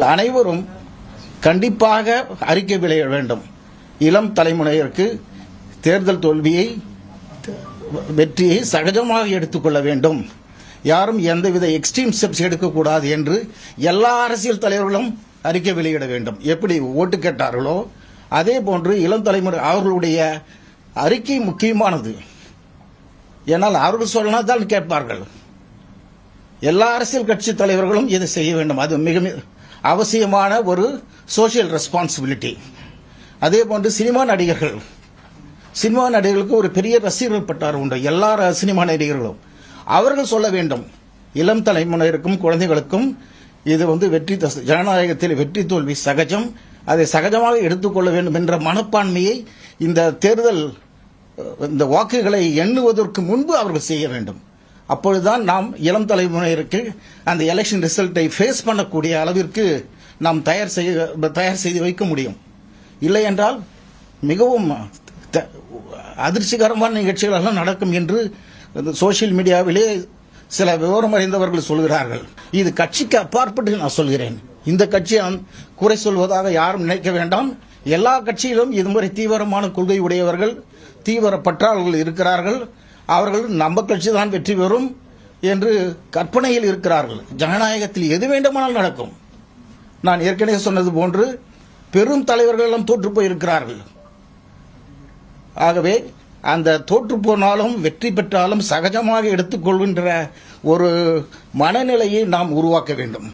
அனைவரும் கண்டிப்பாக அறிக்கை வெளியிட வேண்டும். இளம் தலைமுறையினருக்கு தேர்தல் தோல்வியை வெற்றியை சகஜமாக எடுத்துக்கொள்ள வேண்டும். யாரும் எந்தவித எக்ஸ்ட்ரீம் ஸ்டெப்ஸ் எடுக்கக்கூடாது என்று எல்லா அரசியல் தலைவர்களும் அறிக்கை வெளியிட வேண்டும். எப்படி ஓட்டு கேட்டார்களோ அதே போன்று இளம் தலைமுறை அவர்களுடைய அறிக்கை முக்கியமானது. ஏன்னால் அவர்கள் சொன்னதான் கேட்பார்கள். எல்லா அரசியல் கட்சி தலைவர்களும் இதை செய்ய வேண்டும். அது மிக அவசியமான ஒரு சோசியல் ரெஸ்பான்சிபிலிட்டி. அதே போன்று சினிமா நடிகர்களுக்கு ஒரு பெரிய ரசிகர்கள் பட்டார் உண்டு. எல்லா சினிமா நடிகர்களும் அவர்கள் சொல்ல வேண்டும். இளம் தலைமுறையினருக்கும் குழந்தைகளுக்கும் இது வெற்றி ஜனநாயகத்தில் வெற்றி தோல்வி சகஜம், அதை சகஜமாக எடுத்துக்கொள்ள வேண்டும் என்ற மனப்பான்மையை இந்த தேர்தல் இந்த வாக்குகளை எண்ணுவதற்கு முன்பு அவர்கள் செய்ய வேண்டும். அப்பொழுதுதான் நாம் இளம் தலைமுறையினருக்கு அந்த எலெக்ஷன் ரிசல்ட்டை ஃபேஸ் பண்ணக்கூடிய அளவிற்கு நாம் தயார் செய்து வைக்க முடியும். இல்லை என்றால் மிகவும் அதிர்ச்சிகரமான நிகழ்ச்சிகள் எல்லாம் நடக்கும் என்று சோசியல் மீடியாவிலே சில விவரம் அறிந்தவர்கள் சொல்கிறார்கள். இது கட்சிக்கு அப்பாற்பட்டு நான் சொல்கிறேன். இந்த கட்சியை குறை சொல்வதாக யாரும் நினைக்க வேண்டாம். எல்லா கட்சியிலும் இதுமுறை தீவிரமான கொள்கை உடையவர்கள், தீவிர பற்றாளர்கள் இருக்கிறார்கள். அவர்கள் நம்ம கட்சி தான் வெற்றி பெறும் என்று கற்பனையில் இருக்கிறார்கள். ஜனநாயகத்தில் எது வேண்டுமானால் நடக்கும். நான் ஏற்கனவே சொன்னது போன்று பெரும் தலைவர்கள் எல்லாம் தோற்று போயிருக்கிறார்கள். ஆகவே அந்த தோற்று போனாலும் வெற்றி பெற்றாலும் சகஜமாக எடுத்துக்கொள்கின்ற ஒரு மனநிலையை நாம் உருவாக்க வேண்டும்.